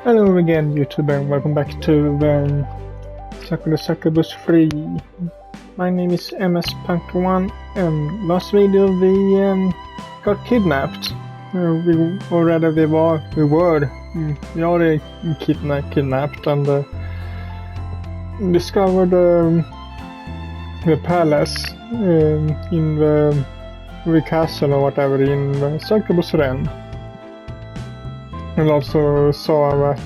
Hello again, YouTube, and welcome back to Sakura Succubus 3. My name is MS.1, and last video we got kidnapped. We already kidnapped and discovered the palace in the castle or whatever in Succubus Ren. And also saw that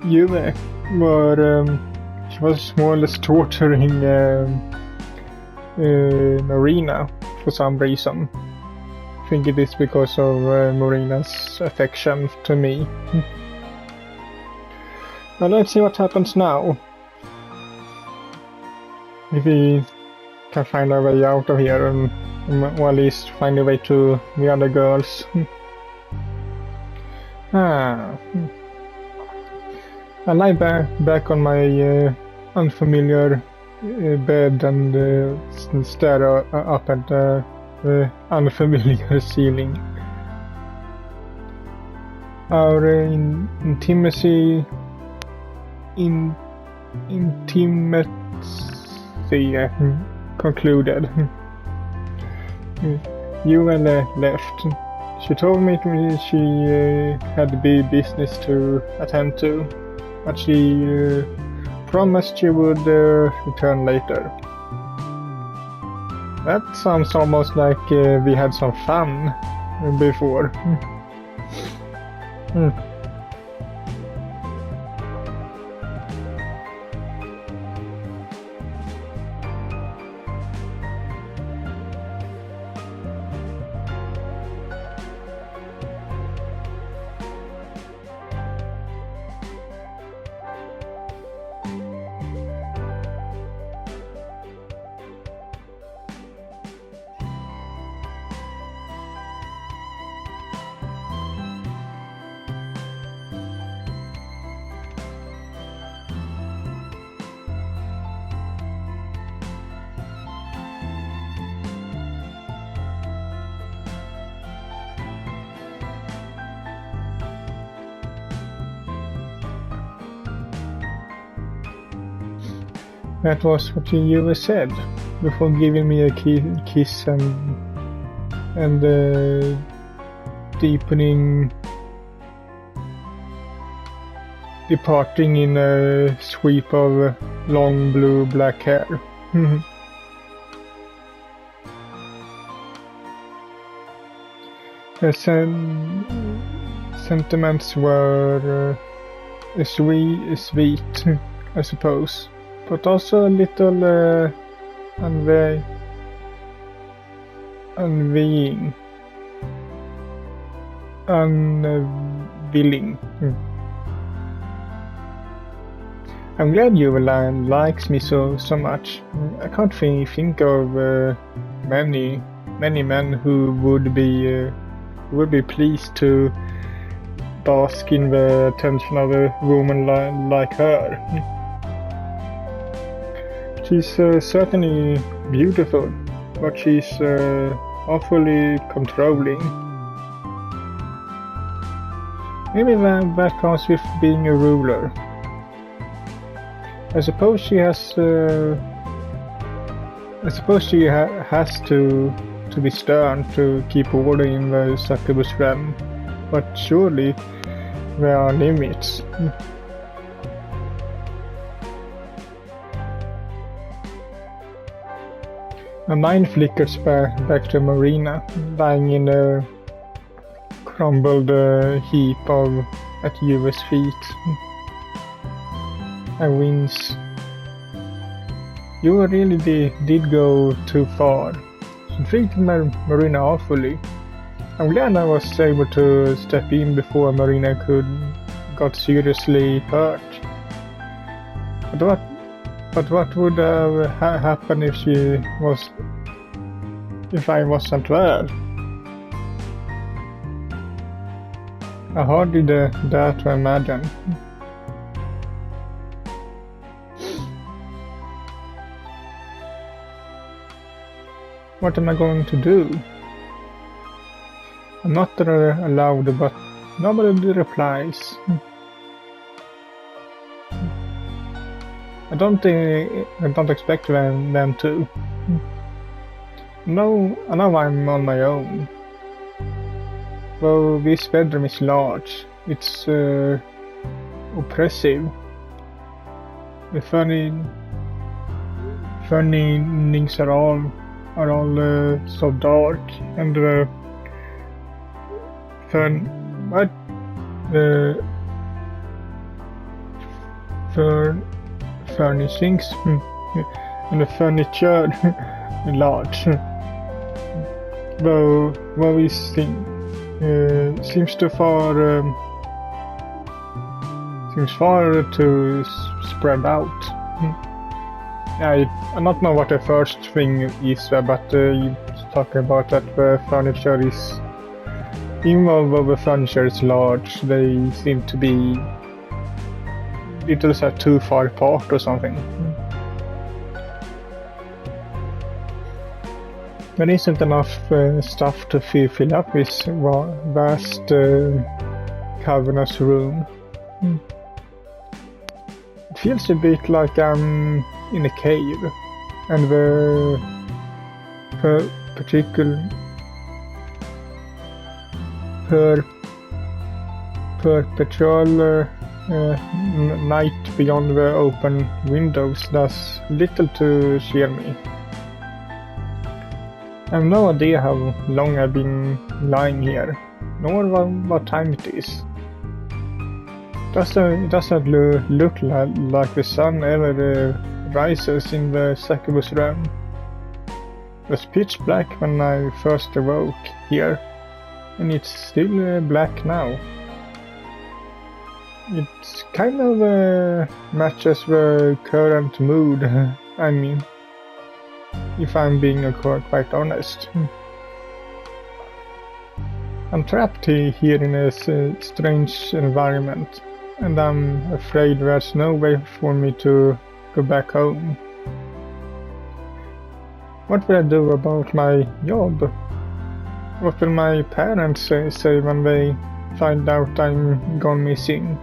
Juve she was more or less torturing Marina for some reason. I think it is because of Marina's affection to me. Now let's see what happens now. If we can find our way out of here or at least find a way to the other girls. I lie back on my unfamiliar bed and stare up at the unfamiliar ceiling. Our intimacy concluded. Yuval left. She told me she had big business to attend to, but she promised she would return later. That sounds almost like we had some fun before. That was what you said before giving me a kiss and departing in a sweep of long black hair. The sentiments were sweet, I suppose. But also a little unwilling. I'm glad you likes me so much. I can't think of many men who would be pleased to bask in the attention of a woman like her. She's certainly beautiful, but she's awfully controlling. Maybe that comes with being a ruler. I suppose she has. Has to be stern to keep order in the Succubus realm, but surely there are limits. My mind flickers back to Marina, lying in a crumbled heap at Yuva's feet. I wince. You really did go too far. She treated Marina awfully. I'm glad I was able to step in before Marina got seriously hurt. But what would happen if I wasn't there? I hardly dare to imagine. What am I going to do? I'm not allowed, but nobody replies. I don't expect them to. No, I know I'm on my own. Though this bedroom is large, it's oppressive. The furnishings are all so dark, and the furnishings and the furniture large. Though this thing seems far to spread out. I don't know what the first thing is, but you talk about that the furniture is, even though the furniture is large, they seem to be little too far apart or something. There isn't enough stuff to fill up this vast cavernous room. It feels a bit like I'm in a cave, and the perpetual night beyond the open windows does little to cheer me. I have no idea how long I've been lying here, nor what time it is. It doesn't look like the sun ever rises in the Succubus realm. It was pitch black when I first awoke here, and it's still black now. It kind of matches the current mood, I mean, if I'm being quite honest. I'm trapped here in a strange environment, and I'm afraid there's no way for me to go back home. What will I do about my job? What will my parents say when they find out I'm gone missing?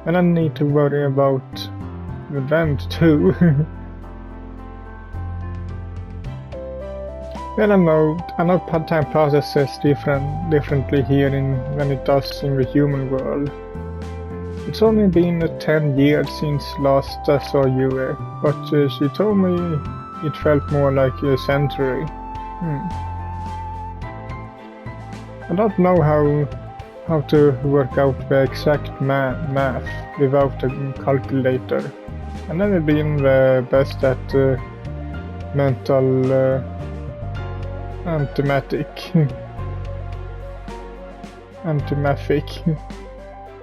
And I need to worry about the rent too. Well, I know time processes differently here than it does in the human world. It's only been 10 years since last I saw you, but she told me it felt more like a century. I don't know how to work out the exact math without a calculator. I've never been the best at mental antimathic.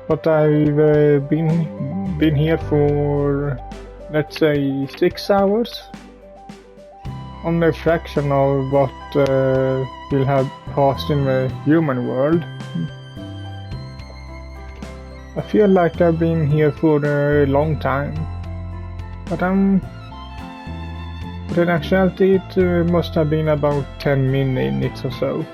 But I've been here for, let's say, 6 hours. Only a fraction of what will have passed in the human world. I feel like I've been here for a long time, but in actuality it must have been about 10 minutes or so.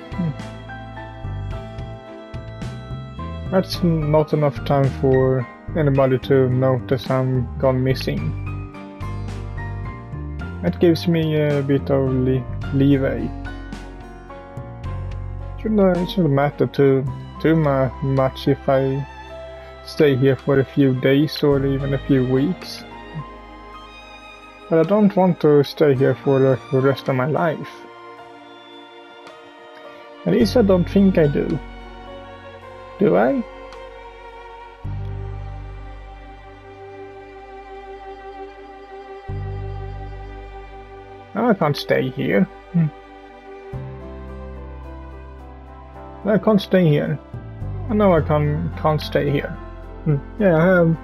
That's not enough time for anybody to notice I'm gone missing. That gives me a bit of leeway. It shouldn't matter too much if I stay here for a few days or even a few weeks. But I don't want to stay here for the rest of my life. At least I don't think I do. Do I? No, I can't stay here. I can't stay here. I know I can't stay here. Yeah,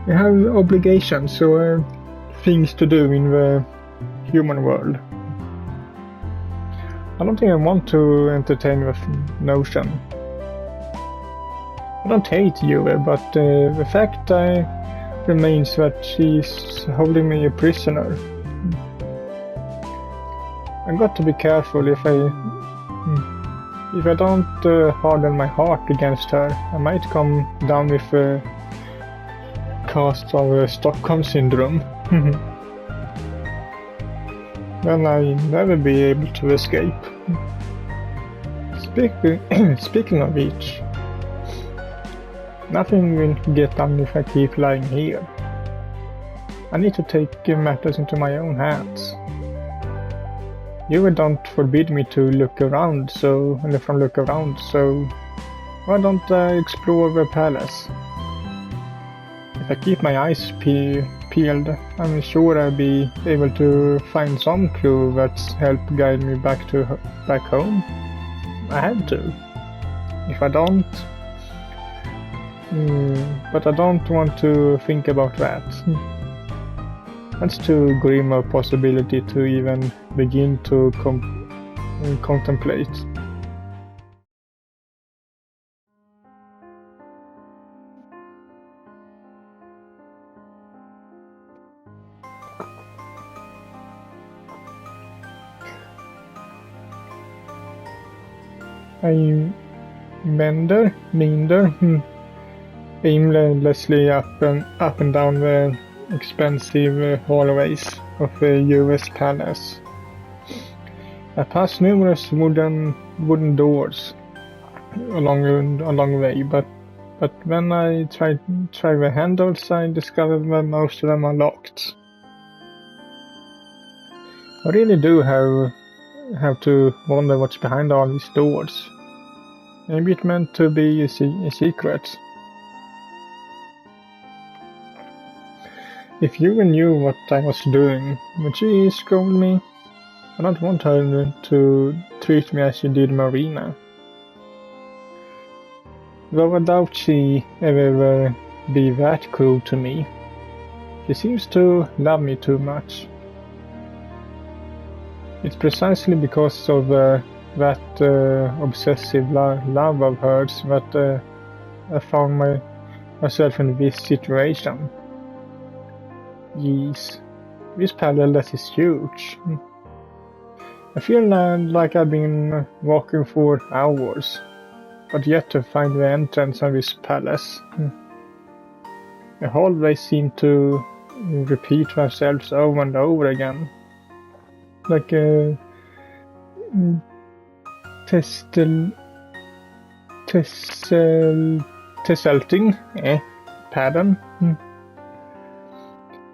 I have obligations or things to do in the human world. I don't think I want to entertain the notion. I don't hate you, but the fact remains that she's holding me a prisoner. I've got to be careful if I if I don't harden my heart against her, I might come down with a cast of Stockholm syndrome. Then I'll never be able to escape. Speaking of which, nothing will get done if I keep lying here. I need to take matters into my own hands. You don't forbid me to look around, so why don't I explore the palace? If I keep my eyes peeled, I'm sure I'll be able to find some clue that's help guide me back home. I have to. If I don't, but I don't want to think about that. That's too grim a possibility to even begin to contemplate. I meander aimlessly up and down the expensive hallways of the US Palace. I pass numerous wooden doors along the way, but when I try the handles, I discover that most of them are locked. I really do have to wonder what's behind all these doors. Maybe it's meant to be a secret. If you knew what I was doing, would she scold me? I don't want her to treat me as she did Marina. Though I doubt she ever will be that cruel to me. She seems to love me too much. It's precisely because of that obsessive love of hers that I found myself in this situation. Jeez, this palace is huge. I feel like I've been walking for hours, but yet to find the entrance of this palace. The hallways seem to repeat themselves over and over again. Like a tesselting pattern.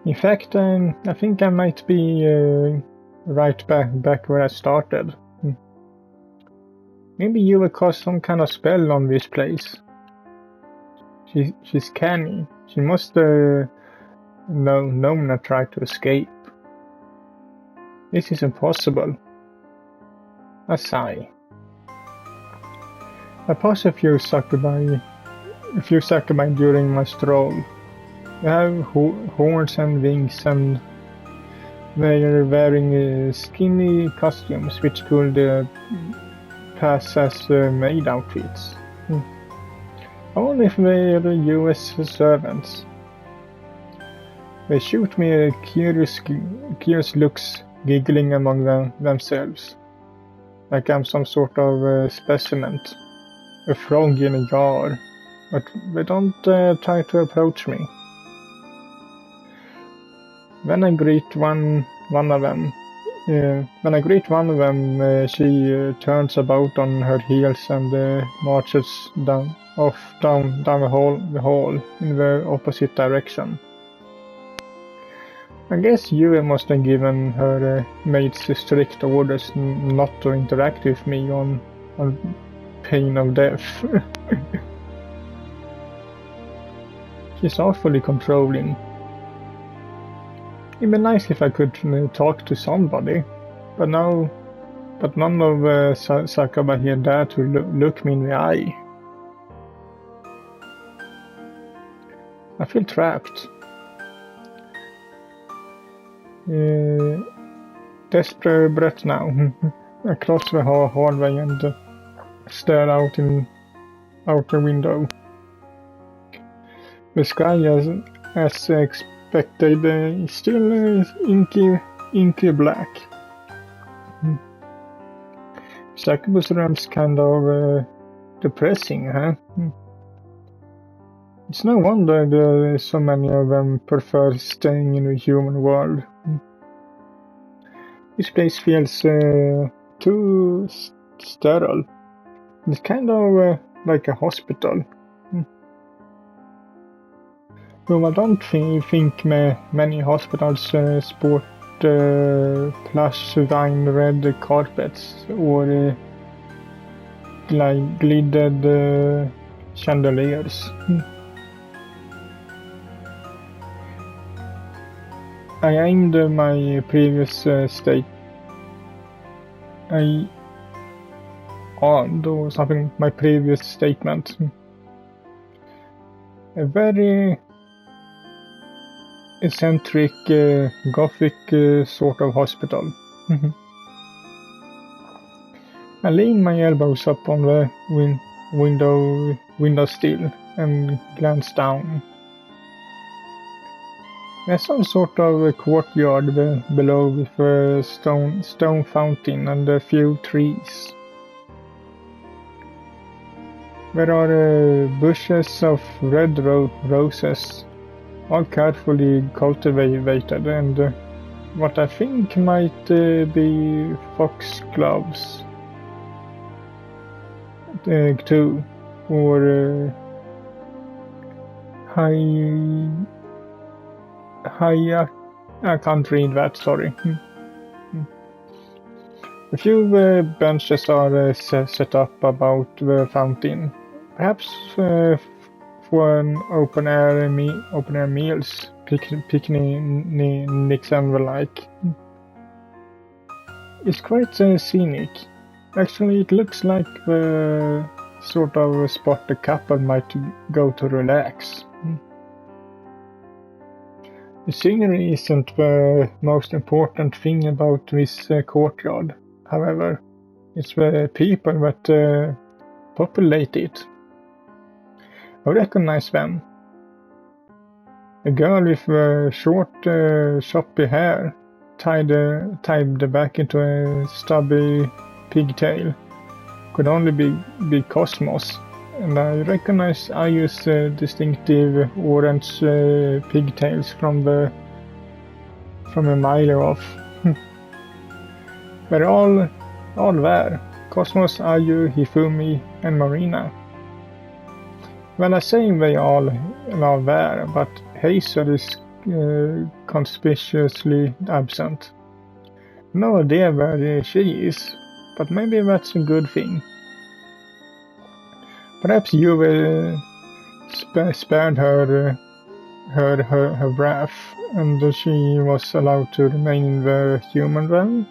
In fact, I think I might be right back where I started. Maybe you will cast some kind of spell on this place. She's canny. She must known I tried to escape. This is impossible. I sigh. I pass a few succubi during my stroll. They have horns and wings, and they are wearing skinny costumes which could pass as maid outfits. Only if they are US servants. They shoot me curious looks, giggling among themselves, like I'm some sort of specimen, a frog in a jar, but they don't try to approach me. When I greet one of them, she turns about on her heels and marches down the hall in the opposite direction. I guess you must have given her maids strict orders not to interact with me on pain of death. She's awfully controlling. It'd be nice if I could talk to somebody, but none of Sakura here dare to look me in the eye. I feel trapped. Desperate now. I cross the hallway and stare out the window. The sky, as expected, is still inky black. Succubus realm's kind of depressing, huh? It's no wonder so many of them prefer staying in the human world. This place feels too sterile. It's kind of like a hospital. Though I don't think many hospitals sport plush vine red carpets or glided chandeliers. I aimed my previous state. I armed or something. My previous statement. A very eccentric, gothic sort of hospital. I leaned my elbows up on the window sill and glanced down. There's some sort of a courtyard below with a stone fountain and a few trees. There are bushes of red roses, all carefully cultivated, and what I think might be foxgloves too, or I can't read that, sorry. A few benches are set up about the fountain, perhaps for an open-air meals, picnics and the like. It's quite scenic. Actually, it looks like the sort of spot a couple might go to relax. The scenery isn't the most important thing about this courtyard, however. It's the people that populate it. I recognize them. A girl with short, choppy hair, tied back into a stubby pigtail, could only be Cosmos. And I recognize Ayu's distinctive orange pigtails from a mile off. They're all there. Cosmos, Ayu, Hifumi, and Marina. Well, I say they all are there, but Hazel is conspicuously absent. No idea where she is, but maybe that's a good thing. Perhaps you spared her wrath, and she was allowed to remain in the human realm?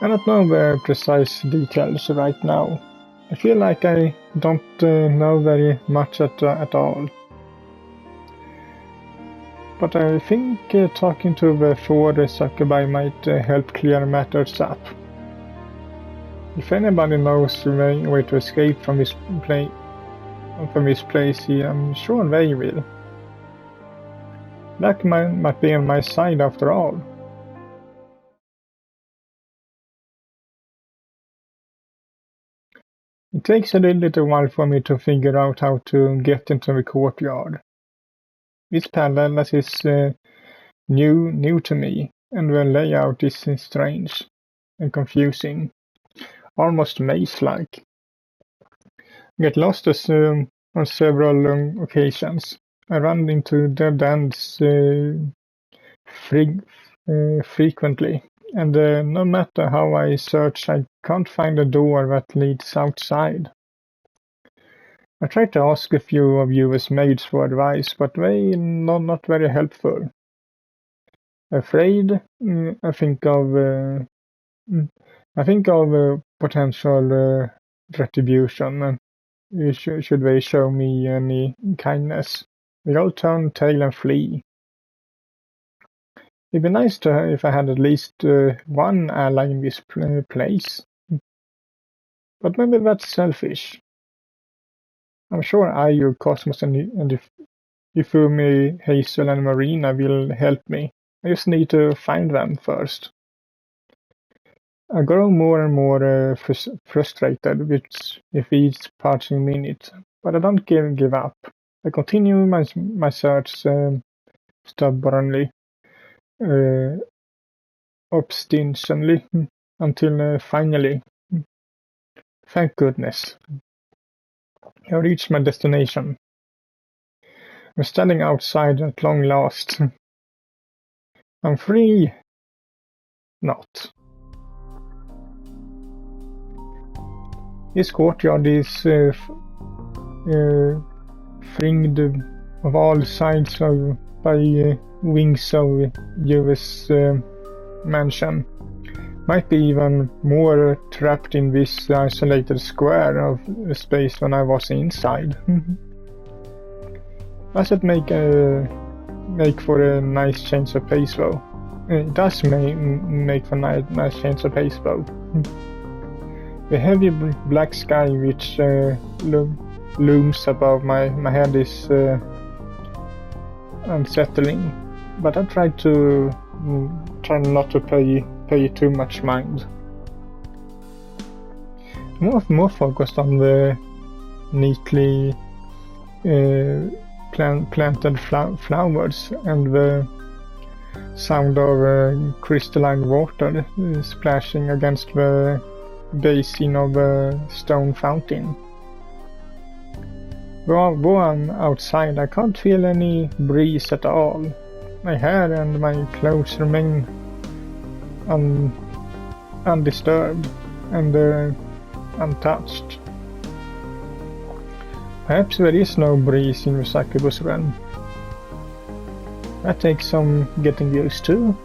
I don't know the precise details right now. I feel like I don't know very much at all. But I think talking to the four succubi might help clear matters up. If anybody knows a way to escape from this place, I'm sure they will. Luck might be on my side after all. It takes a little while for me to figure out how to get into the courtyard. This palace is new to me, and the layout is strange and confusing. Almost maze-like. Get lost on several occasions. I run into dead ends frequently, and no matter how I search, I can't find a door that leads outside. I tried to ask a few of you as maids for advice, but they not very helpful. Afraid, I think of potential retribution. Should they show me any kindness? They all turn tail and flee. It'd be nice if I had at least one ally in this place. But maybe that's selfish. I'm sure Ayu, Cosmos, and Ifumi, Hazel, and Marina will help me. I just need to find them first. I grow more and more frustrated with each passing minute, but I don't give up. I continue my search stubbornly, uh, obstinately, until finally, thank goodness, I reach my destination. I'm standing outside at long last. I'm free. Not. This courtyard is fringed of all sides by wings of US mansion. Might be even more trapped in this isolated square of space when I was inside. Does it make for a nice change of pace though? It does make for a nice change of pace though. The heavy black sky which looms above my head is unsettling, but I try not to pay too much mind. More focused on the neatly planted flowers and the sound of crystalline water splashing against the basin of a stone fountain. Though I'm outside, I can't feel any breeze at all. My hair and my clothes remain undisturbed and untouched. Perhaps there is no breeze in the Succubus run. That takes some getting used to.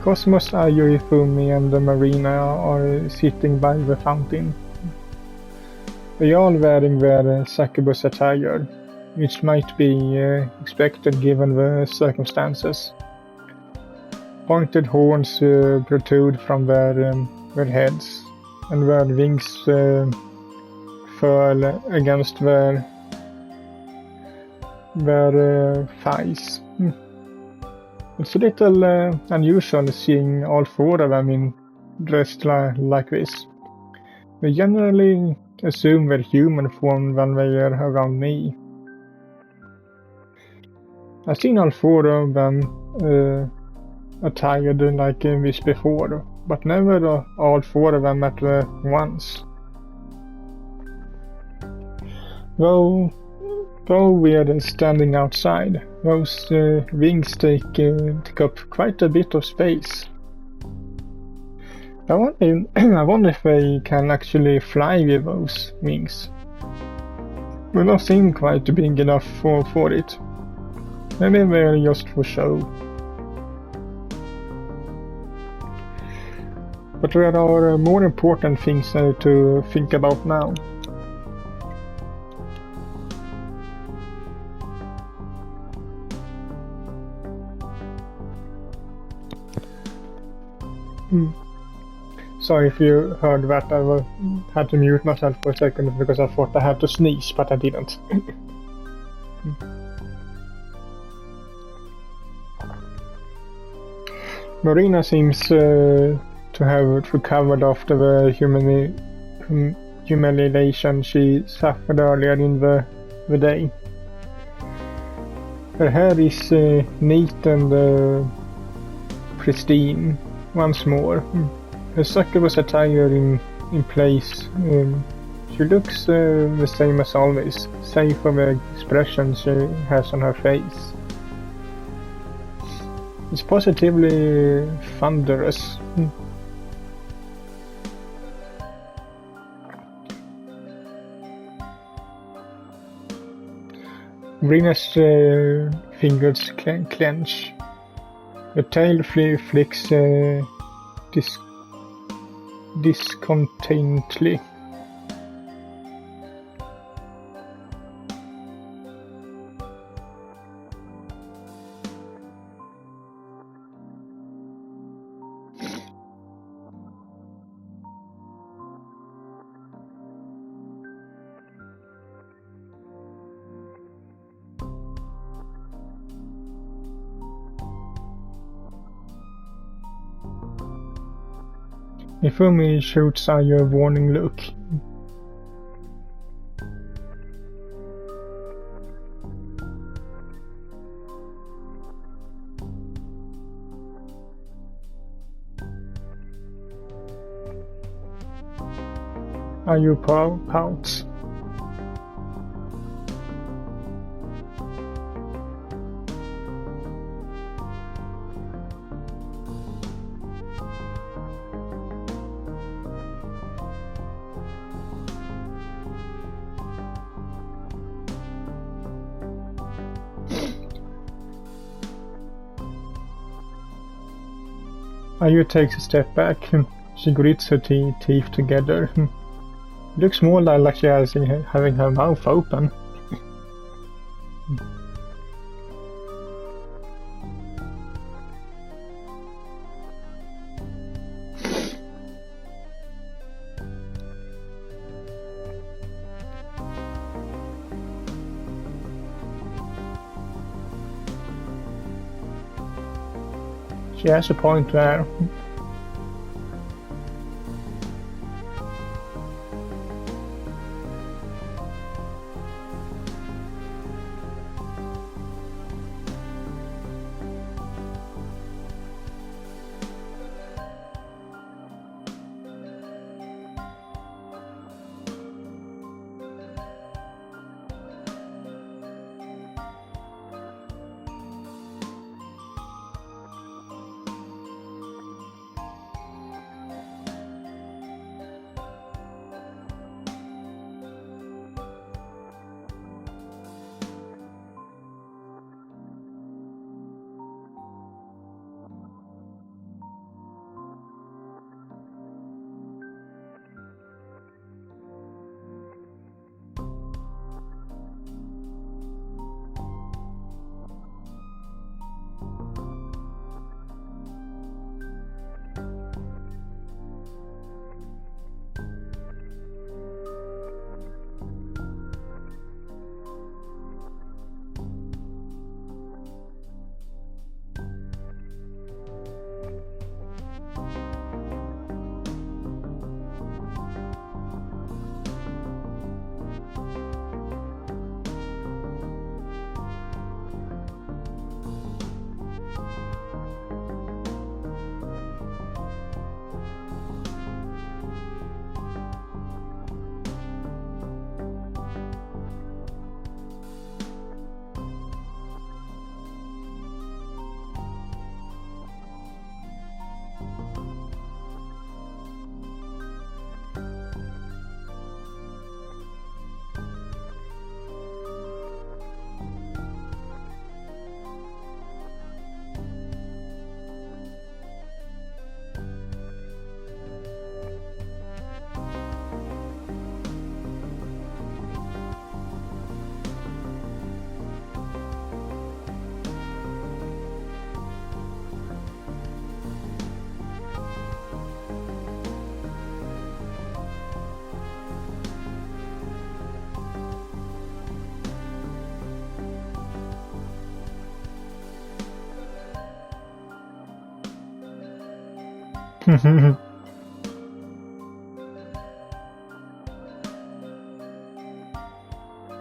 Cosmos, Ayurifumi and the Marina are sitting by the fountain. They are all wearing their Succubus attire, which might be expected given the circumstances. Pointed horns protrude from their heads, and their wings furl against their thighs. It's a little unusual seeing all four of them dressed like this. We generally assume they're human form when they are around me. I've seen all four of them attired like this before, but never all four of them at once. Though we're standing outside, those wings take up quite a bit of space. I wonder if they can actually fly with those wings. They don't seem quite big enough for it. Maybe they're just for show. But there are more important things to think about now. Sorry if you heard that. I had to mute myself for a second because I thought I had to sneeze, but I didn't. Marina seems to have recovered after the humiliation she suffered earlier in the day. Her hair is neat and pristine once more. Her Succubus attire in place. She looks the same as always, save for the expression she has on her face. It's positively thunderous. Marina's fingers clench. The tail flicks discontently. Ifumi shoots Ayu a warning look. Ayu pouts. Ayu takes a step back. She grits her teeth together. Looks more like she has having her mouth open. She has a point there.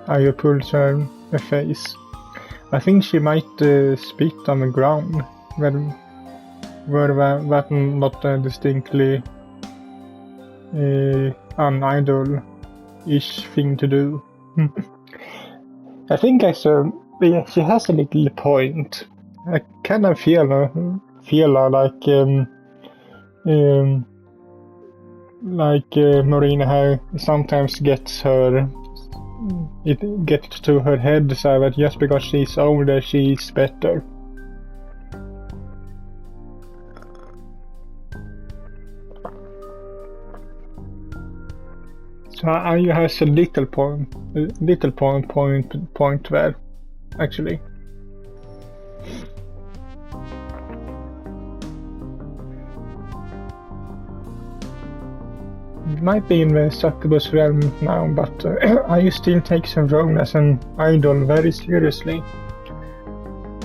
Ayu pulls her face. I think she might spit on the ground, were that not distinctly an idol-ish thing to do. I think she has a little point. I kind of feel like Marina here sometimes gets to her head so that just because she's older she's better. So Ayu has a little point there, actually. It might be in the Succubus realm now, but Ayu still takes her role as an idol very seriously.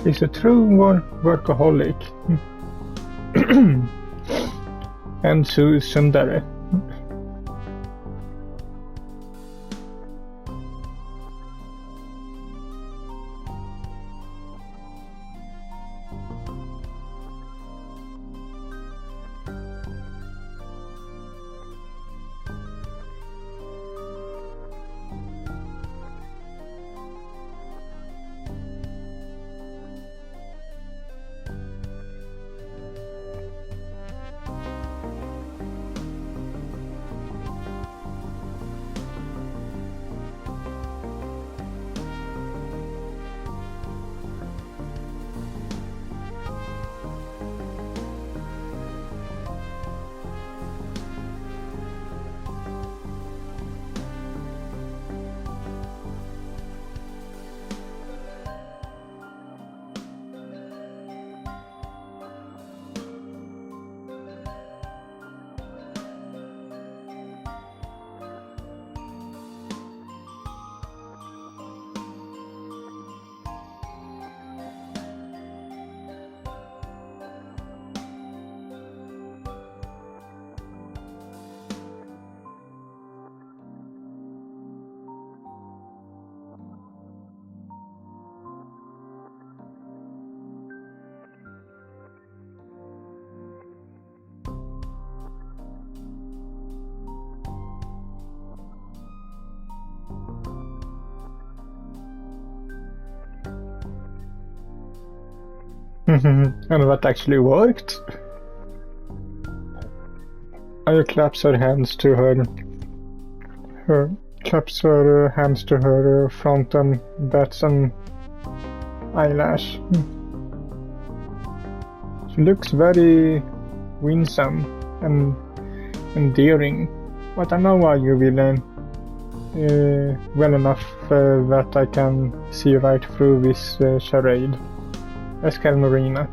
She's a true workaholic. and Sundare. And that actually worked. Aya claps her hands to her front and bats an eyelash. She looks very winsome and endearing, but I know why you villain well enough that I can see right through this charade. Escal Marina.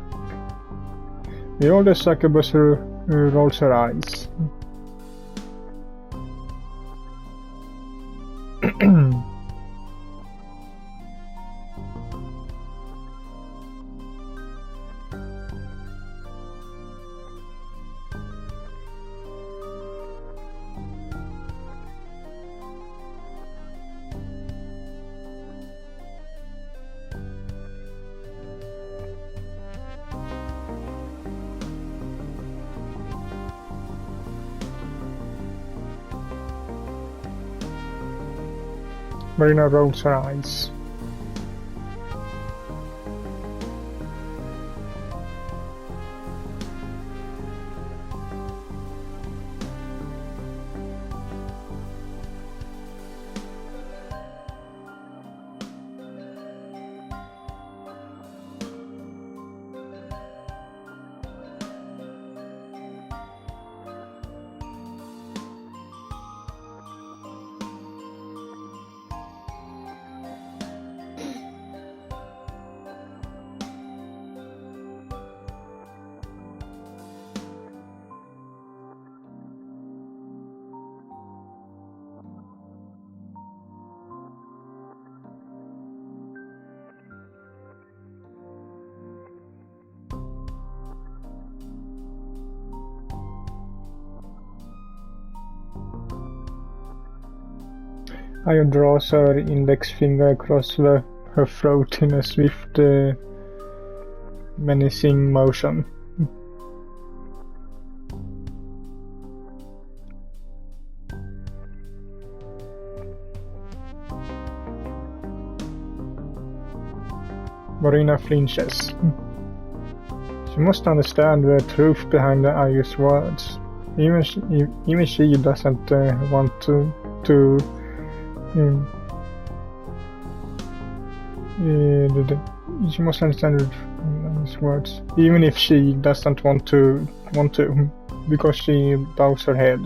The older succubus rolls her eyes. Marina rolls her eyes. Aya draws her index finger across her throat in a swift, menacing motion. Marina flinches. She must understand the truth behind Aya's words. Even she doesn't want to she must understand his words, even if she doesn't want to, because she bows her head.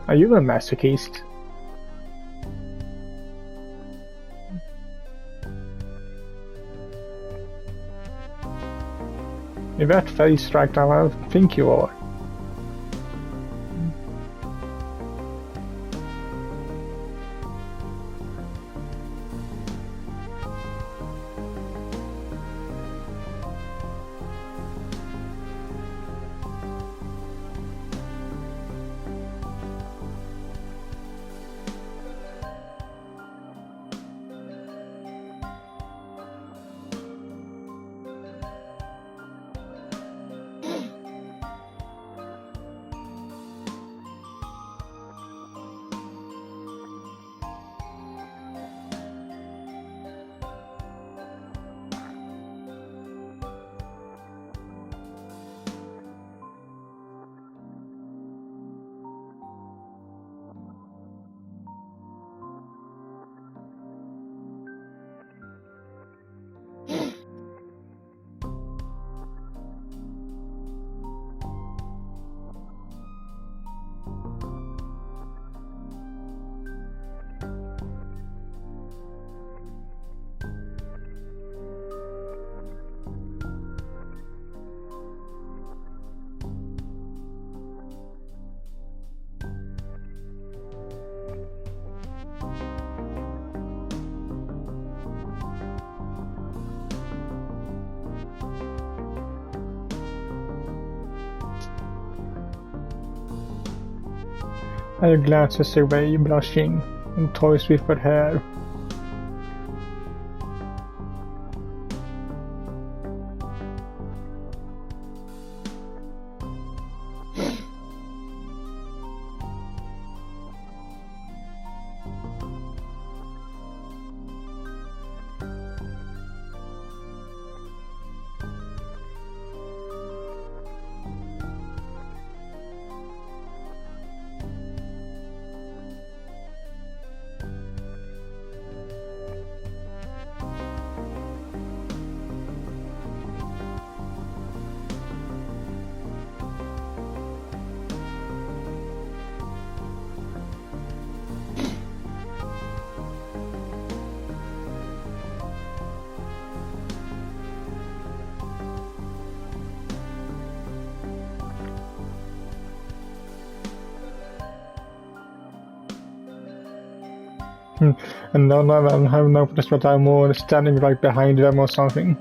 Are you a masochist? With that face right now, I think you are. Her glances away, blushing, and toys with her hair. And none of them have noticed that I'm more standing right behind them or something.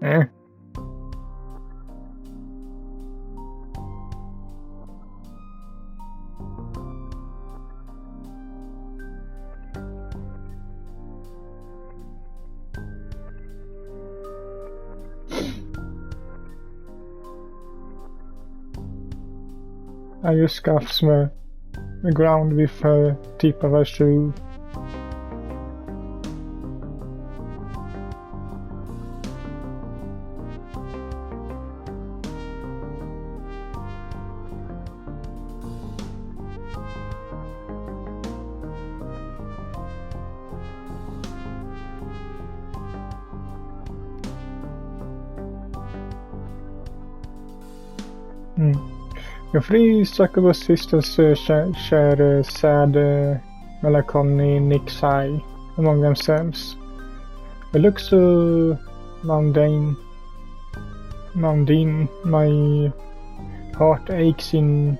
Eh. I just scuffs the ground with her tip of her shoe. The three Succubus sisters share a sad melancholy sigh among themselves. It looks so mundane. My heart aches in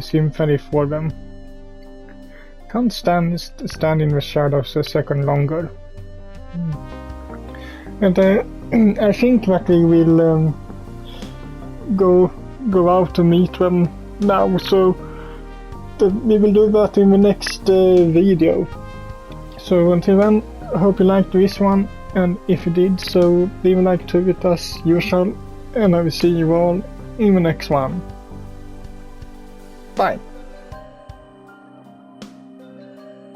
sympathy for them. Can't stand in the shadows a second longer. And I think that we will go out to meet them now, so we will do that in the next video. So until then, I hope you liked this one, and if you did, so leave a like to it as usual, and I will see you all in the next one. Bye!